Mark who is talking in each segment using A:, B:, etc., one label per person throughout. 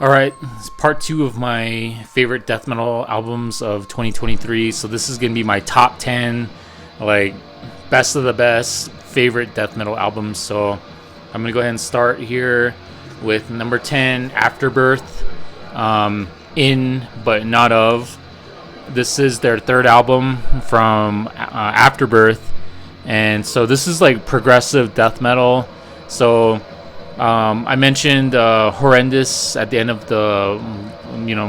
A: All right, it's part two of my favorite death metal albums of 2023. So this is gonna be my top 10, like best of the best favorite death metal albums. So I'm gonna go ahead and start here with number 10, Afterbirth, In But Not Of. This is their third album from Afterbirth, and so this is like progressive death metal. So I mentioned Horrendous at the end of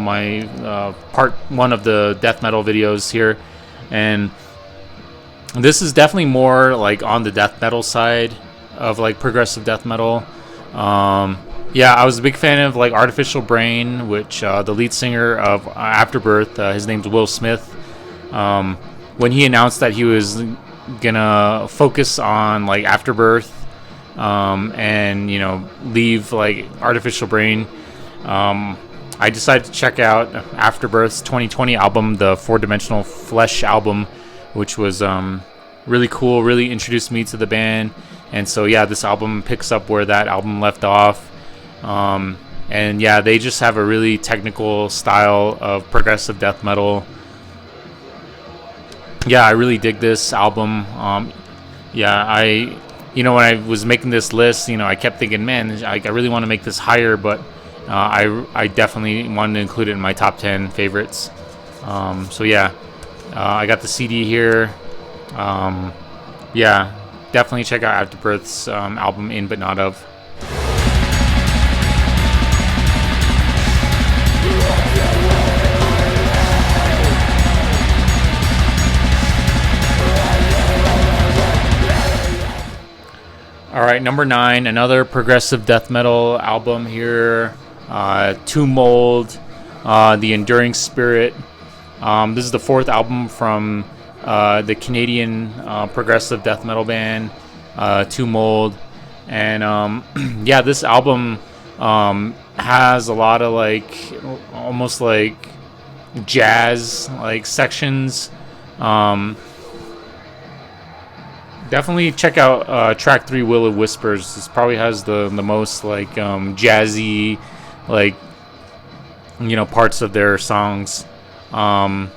A: my part one of the death metal videos here, and this is definitely more like on the death metal side of like progressive death metal. I was a big fan of like Artificial Brain, which the lead singer of Afterbirth, his name's Will Smith. When he announced that he was gonna focus on like Afterbirth, and leave like Artificial Brain, I decided to check out Afterbirth's 2020 album, the Four Dimensional Flesh album, which was really cool, really introduced me to the band. And so this album picks up where that album left off. They just have a really technical style of progressive death metal. I really dig this album. When I was making this list, I kept thinking, man, I really want to make this higher, but I definitely wanted to include it in my top 10 favorites. I got the CD here. Definitely check out Afterbirth's album In But Not Of. All right, number 9, another progressive death metal album here. Tomb Mold, The Enduring Spirit. This is the fourth album from the Canadian progressive death metal band, Tomb Mold. And this album has a lot of like almost like jazz like sections. Definitely check out track 3, Will of Whispers. This probably has the most like jazzy like parts of their songs. I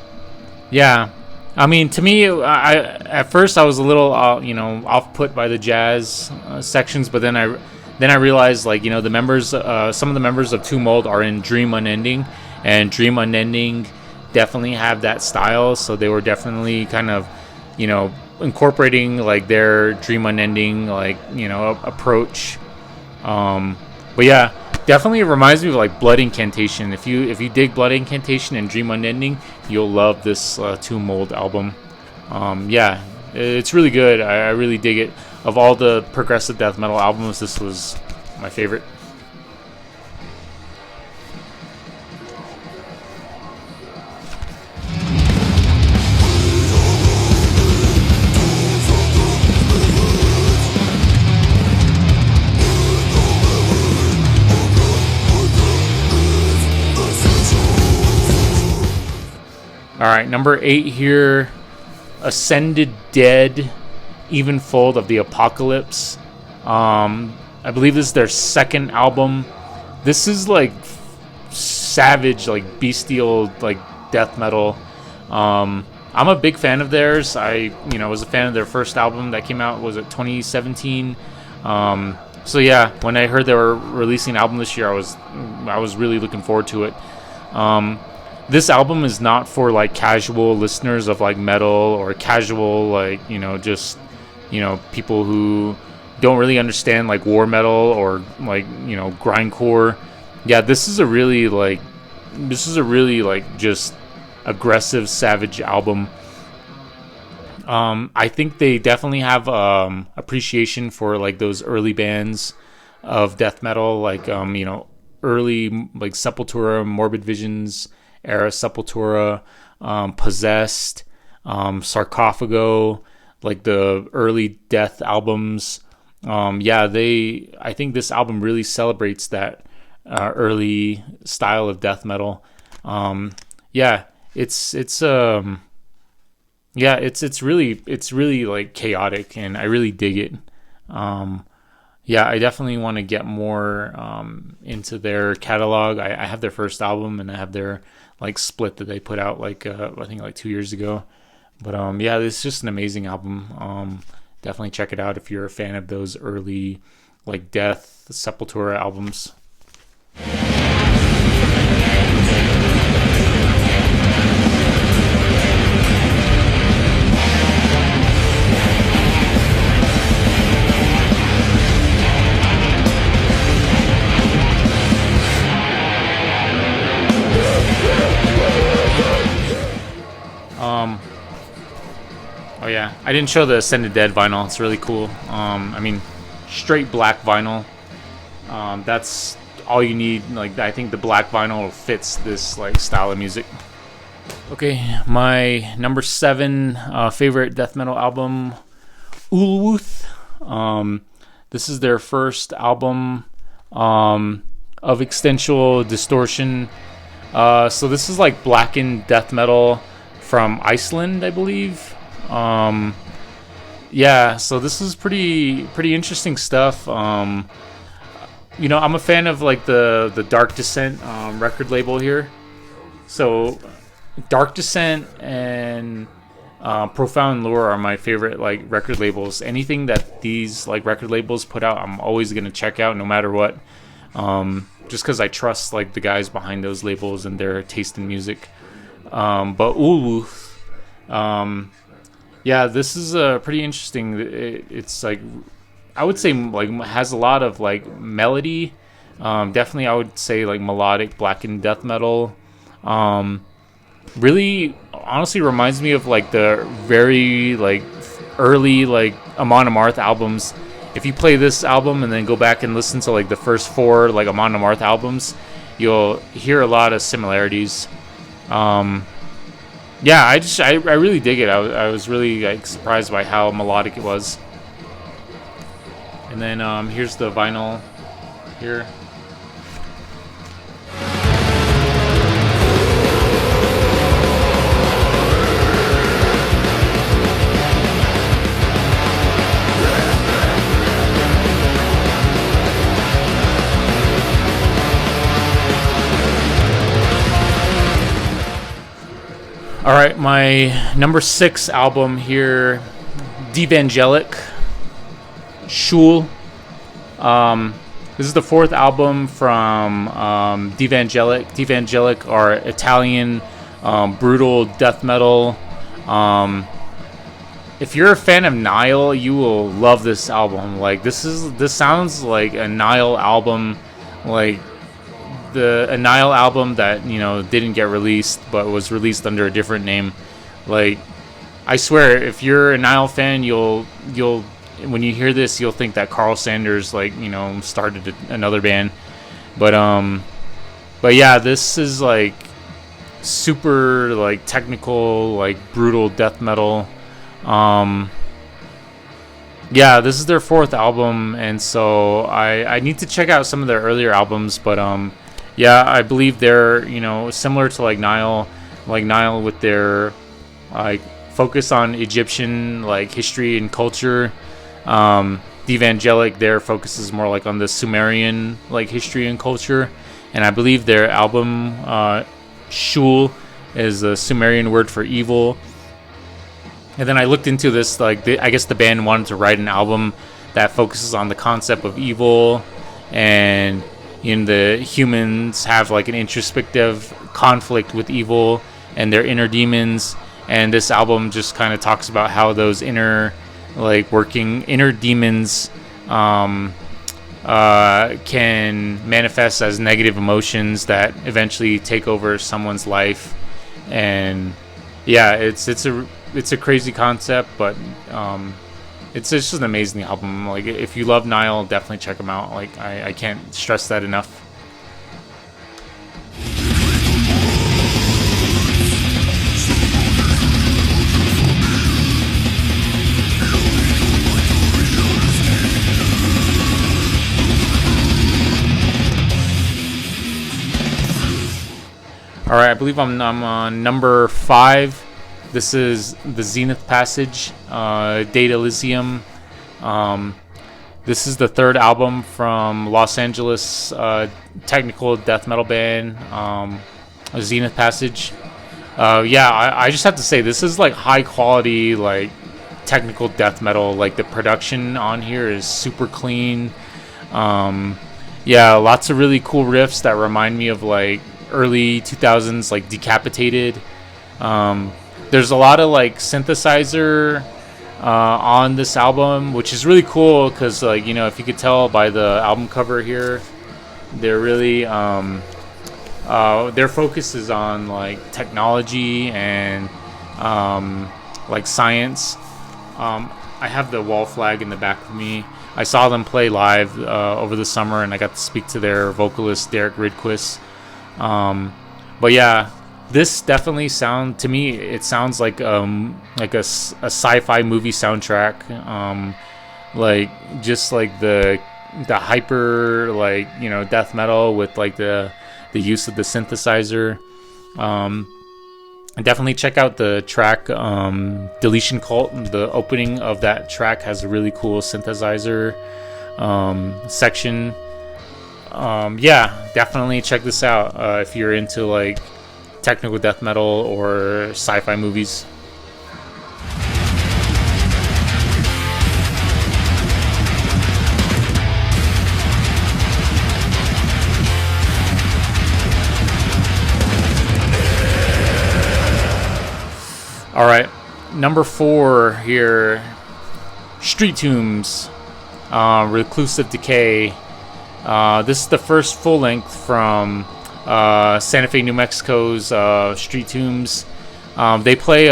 A: mean, to me, at first I was a little off put by the jazz sections, but then I realized like the members, some of the members of Tomb Mold are in Dream Unending, and Dream Unending definitely have that style, so they were definitely kind of incorporating like their Dream Unending like approach. Definitely it reminds me of like Blood Incantation. If you dig Blood Incantation and Dream Unending, you'll love this Tomb Mold album. It's really good. I really dig it. Of all the progressive death metal albums, this was my favorite. All right, number 8 here, Ascended Dead, Evenfold of the Apocalypse. I believe this is their second album. This is like savage, like bestial, like death metal. I'm a big fan of theirs. I was a fan of their first album that came out, was it 2017? When I heard they were releasing an album this year, I was really looking forward to it. This album is not for like casual listeners of like metal, or casual like people who don't really understand like war metal or like grindcore. This is a really like just aggressive, savage album. I think they definitely have appreciation for like those early bands of death metal, like early like Sepultura, Morbid Visions era Sepultura, Possessed, Sarcophago, like the early death albums. I think this album really celebrates that early style of death metal. It's really like chaotic, and I really dig it. yeah, I definitely want to get more into their catalog. I have their first album, and I have their like split that they put out like I think like 2 years ago. But yeah, this is just an amazing album. Definitely check it out if you're a fan of those early like Death, Sepultura albums. Oh yeah, I didn't show the Ascended Dead vinyl. It's really cool. I mean, straight black vinyl. That's all you need. Like I think the black vinyl fits this like style of music. Okay, my number 7 favorite death metal album, Ulwuth. This is their first album of Existential Distortion. So this is like blackened death metal from Iceland, I believe. Yeah, so this is pretty interesting stuff. I'm a fan of like the Dark Descent record label here. So Dark Descent and Profound Lore are my favorite like record labels. Anything that these like record labels put out, I'm always gonna check out no matter what. Just because I trust like the guys behind those labels and their taste in music. But Ulwuth, yeah, this is pretty interesting. It's like I would say like has a lot of like melody. Definitely, I would say like melodic blackened death metal. Really, honestly, reminds me of like the very like early like Amon Amarth albums. If you play this album and then go back and listen to like the first 4 like Amon Amarth albums, you'll hear a lot of similarities. Yeah, I really dig it. I was really like surprised by how melodic it was. And then here's the vinyl here. All right, my number 6 album here, Devangelic, Shul. This is the 4th album from Devangelic. Devangelic are Italian brutal death metal. If you're a fan of Nile, you will love this album. Like this sounds like a Nile album, like a Nile album that didn't get released but was released under a different name. Like I swear, if you're a Nile fan, you'll when you hear this, you'll think that Carl Sanders started another band. But yeah, this is like super like technical, like brutal death metal. Yeah, this is their 4th album, and so I need to check out some of their earlier albums, but yeah, I believe they're similar to like Nile with their like focus on Egyptian like history and culture. The Evangelic there focuses more like on the Sumerian like history and culture, and I believe their album Shul is the Sumerian word for evil. And then I looked into this, like I guess the band wanted to write an album that focuses on the concept of evil, and the humans have like an introspective conflict with evil and their inner demons. And this album just kind of talks about how those inner demons can manifest as negative emotions that eventually take over someone's life. And yeah, it's a crazy concept, but it's just an amazing album. Like if you love Nile, definitely check them out. Like I can't stress that enough. All right, I believe I'm on number 5. This is the Zenith Passage, Data Elysium. This is the third album from Los Angeles technical death metal band, Zenith Passage. Yeah, I just have to say this is like high quality, like technical death metal. Like the production on here is super clean. Yeah, lots of really cool riffs that remind me of like early 2000s, like Decapitated. There's a lot of like synthesizer on this album, which is really cool because, like, you know, if you could tell by the album cover here, they're really their focus is on like technology and like science. I have the wall flag in the back of me. I saw them play live over the summer, and I got to speak to their vocalist Derek Rydquist. But yeah, this definitely to me, it sounds like a sci-fi movie soundtrack. Like just like the hyper, like, you know, death metal with like the use of the synthesizer. Definitely check out the track Deletion Cult. The opening of that track has a really cool synthesizer section. Yeah, definitely check this out if you're into like technical death metal or sci-fi movies. All right, number 4 here, Street Tombs, Reclusive Decay. This is the first full length from Santa Fe, New Mexico's Street Tombs. They play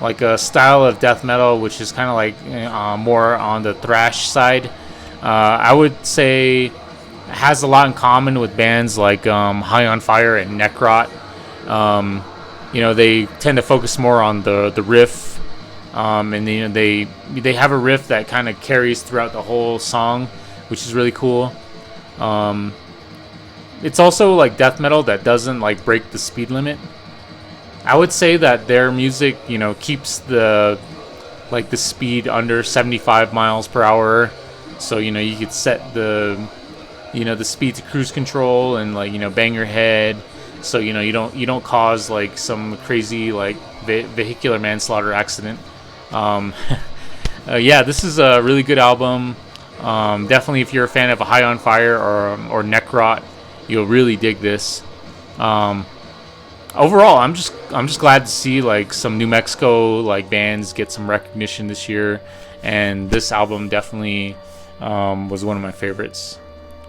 A: like a style of death metal which is kind of like more on the thrash side. I would say it has a lot in common with bands like High on Fire and Necrot. You know, they tend to focus more on the riff, and you know, they have a riff that kind of carries throughout the whole song, which is really cool. It's also like death metal that doesn't like break the speed limit. I would say that their music, you know, keeps the speed under 75 miles per hour. So, you know, you could set the speed to cruise control and, like, you know, bang your head. So, you know, you don't cause like some crazy like vehicular manslaughter accident. Yeah, this is a really good album. Definitely, if you're a fan of a High on Fire or Necrot, you'll really dig this. Overall, I'm just glad to see like some New Mexico like bands get some recognition this year, and this album definitely was one of my favorites.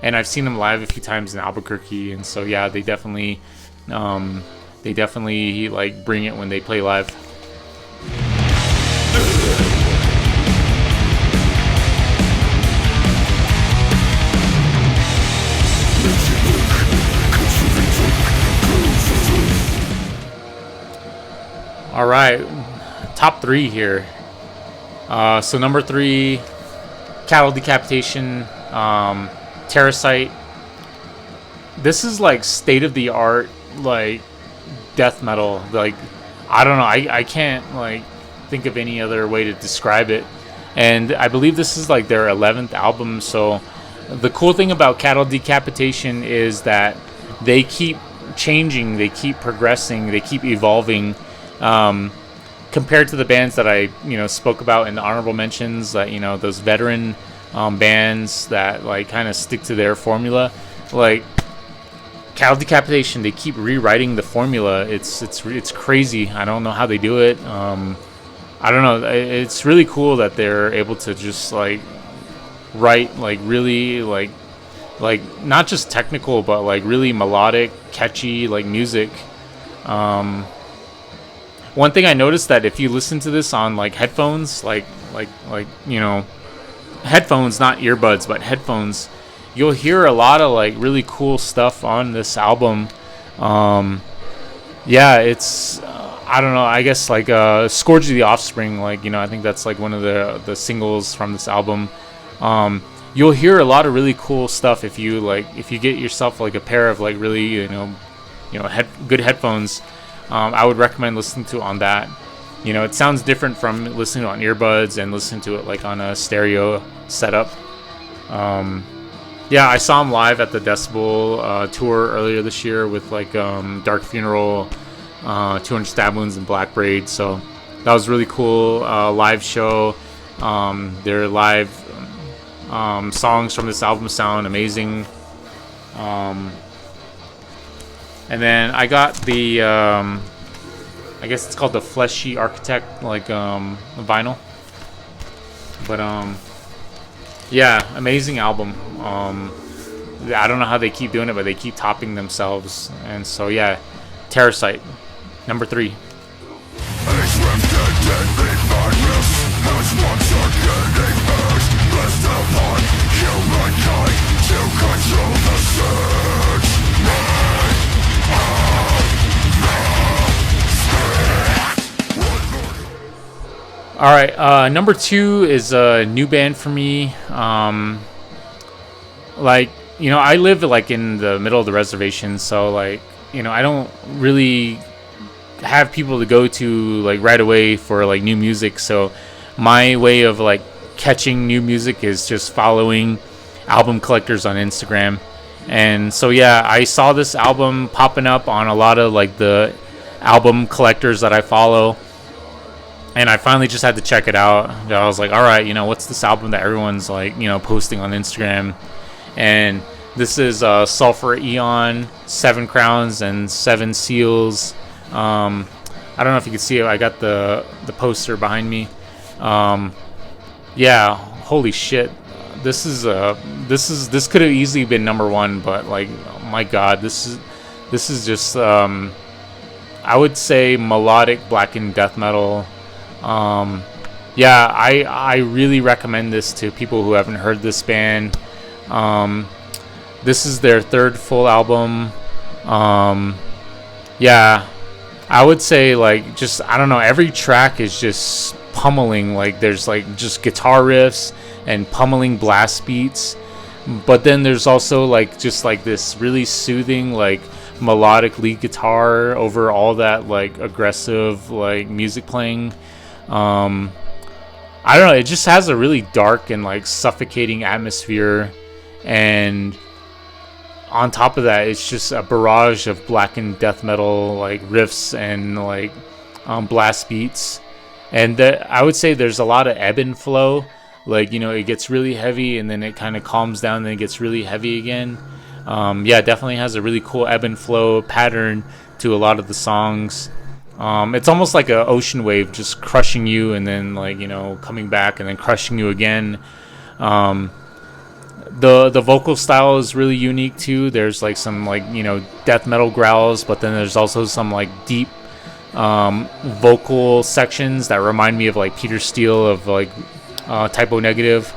A: And I've seen them live a few times in Albuquerque, and so yeah, they definitely like bring it when they play live. All right, top 3 here. So number 3, Cattle Decapitation, Terrasite. This is like state of the art like death metal. Like, I don't know, I can't like think of any other way to describe it. And I believe this is like their 11th album. So the cool thing about Cattle Decapitation is that they keep changing, they keep progressing, they keep evolving. Compared to the bands that I, you know, spoke about in the honorable mentions, that, you know, those veteran bands that like kind of stick to their formula, like Cattle Decapitation, they keep rewriting the formula. It's crazy. I don't know how they do it. I don't know. It's really cool that they're able to just like write like really like not just technical, but like really melodic, catchy like music. One thing I noticed, that if you listen to this on like headphones, like you know, headphones, not earbuds, but headphones, you'll hear a lot of like really cool stuff on this album. Yeah, it's I don't know, I guess like Scourge of the Offspring, like, you know, I think that's like one of the singles from this album. You'll hear a lot of really cool stuff if you get yourself like a pair of like really, you know good headphones. I would recommend listening to it on that. You know, it sounds different from listening to it on earbuds and listening to it like on a stereo setup. Yeah, I saw him live at the Decibel tour earlier this year with like Dark Funeral, 200 Stab Wounds, and Black Braid. So that was really cool live show. Their live songs from this album sound amazing. And then I got the I guess it's called the Fleshy Architect like vinyl. But yeah, amazing album. I don't know how they keep doing it, but they keep topping themselves. And so yeah, Terrorcyte, number 3. All right, number 2 is a new band for me. Like, you know, I live like in the middle of the reservation, so like, you know, I don't really have people to go to like right away for like new music. So my way of like catching new music is just following album collectors on Instagram. And so yeah, I saw this album popping up on a lot of like the album collectors that I follow, and I finally just had to check it out. I was like, all right, you know, what's this album that everyone's like, you know, posting on Instagram? And this is Sulphur Aeon, 7 Crowns, and 7 Seals. I don't know if you can see it. I got the poster behind me. Yeah, holy shit. This could have easily been number 1, but like, oh my god, this is just I would say melodic blackened death metal. Yeah, I really recommend this to people who haven't heard this band. This is their 3rd full album. Yeah, I would say like, just, I don't know, every track is just pummeling. Like there's like just guitar riffs and pummeling blast beats, but then there's also like just like this really soothing like melodic lead guitar over all that like aggressive like music playing. I don't know, it just has a really dark and like suffocating atmosphere, and on top of that it's just a barrage of blackened death metal like riffs and like blast beats. And I would say there's a lot of ebb and flow. Like, you know, it gets really heavy and then it kind of calms down and then it gets really heavy again. Yeah, it definitely has a really cool ebb and flow pattern to a lot of the songs. It's almost like an ocean wave just crushing you and then like, you know, coming back and then crushing you again. The vocal style is really unique too. There's like some like, you know, death metal growls, but then there's also some like deep vocal sections that remind me of like Peter Steele of like Typo Negative.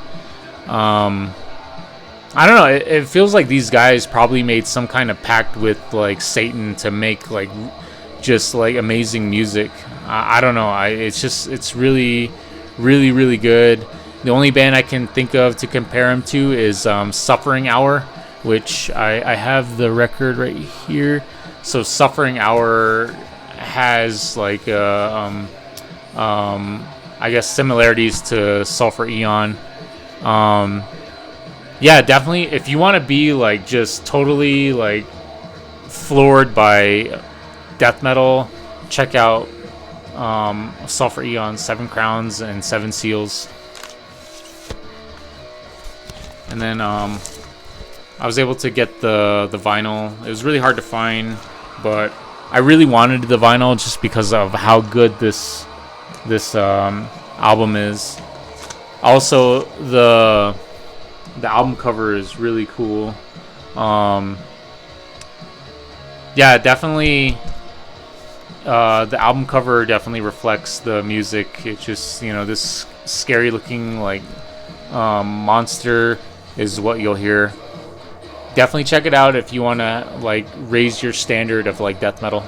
A: I don't know, it feels like these guys probably made some kind of pact with like Satan to make like just like amazing music. I don't know, it's really really good. The only band I can think of to compare him to is Suffering Hour, which I have the record right here. So Suffering Hour has like I guess similarities to Sulphur Aeon. Yeah, definitely if you want to be like just totally like floored by death metal, check out Sulphur Aeon, 7 Crowns, and 7 Seals. And then I was able to get the vinyl. It was really hard to find, but I really wanted the vinyl just because of how good this album is. Also, the album cover is really cool. Yeah, definitely. The album cover definitely reflects the music. It's just, you know, this scary looking like monster is what you'll hear. Definitely check it out if you want to like raise your standard of like death metal.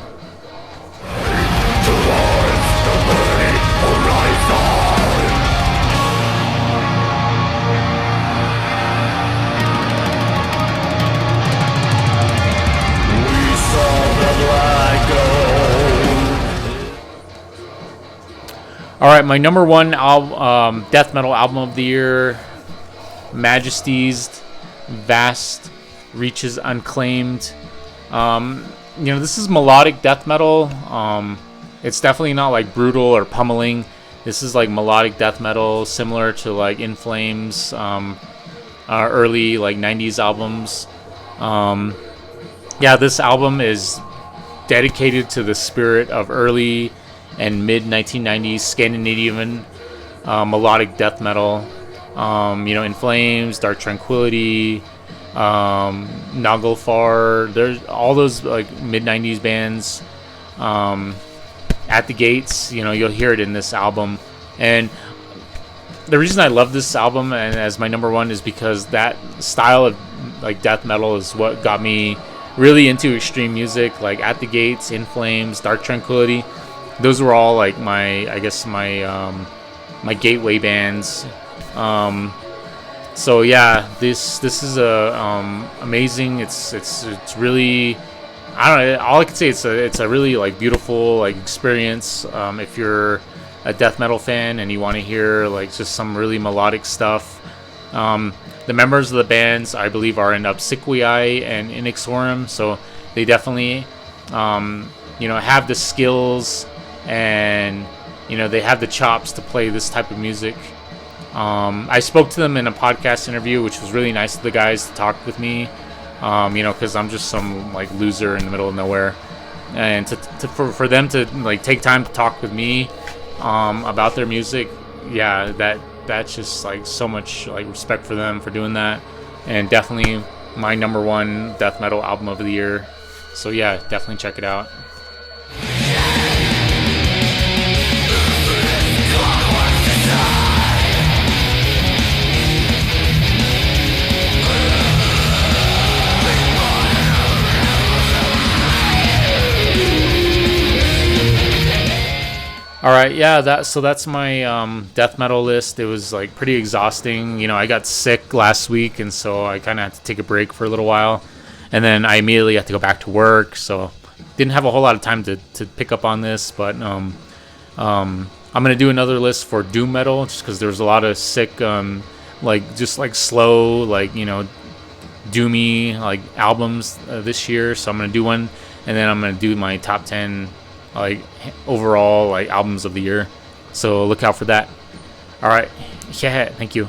A: All right, my number 1 death metal album of the year Majesties, Vast, Reaches Unclaimed. This is melodic death metal. It's definitely not like brutal or pummeling. This is like melodic death metal, similar to like In Flames, early like 90s albums. This album is dedicated to the spirit of early and mid 1990s Scandinavian melodic death metal. In Flames, Dark Tranquillity, Naglfar. There's all those like mid 90s bands. At the Gates, you'll hear it in this album. And the reason I love this album and as my number one is because that style of like death metal is what got me really into extreme music. Like At the Gates, In Flames, Dark Tranquillity. Those were all like my my gateway bands. This is amazing. It's really, I don't know. All I can say it's a really like beautiful like experience. If you're a death metal fan and you want to hear like just some really melodic stuff. The members of the bands I believe are in Obsequiae and Inexorum, so they definitely have the skills and they have the chops to play this type of music. I spoke to them in a podcast interview, which was really nice of the guys to talk with me. Because I'm just some like loser in the middle of nowhere, and for them to like take time to talk with me about their music, that's just like so much like respect for them for doing that, and definitely my number one death metal album of the year. So yeah, definitely check it out. All right, that's my death metal list. It was like pretty exhausting. I got sick last week, and so I kind of had to take a break for a little while, and then I immediately had to go back to work. So didn't have a whole lot of time to pick up on this, but I'm gonna do another list for doom metal just because there's a lot of sick just like slow doomy like albums this year. So I'm gonna do one, and then I'm gonna do my top 10 like overall like albums of the year. So look out for that. All right, yeah, thank you.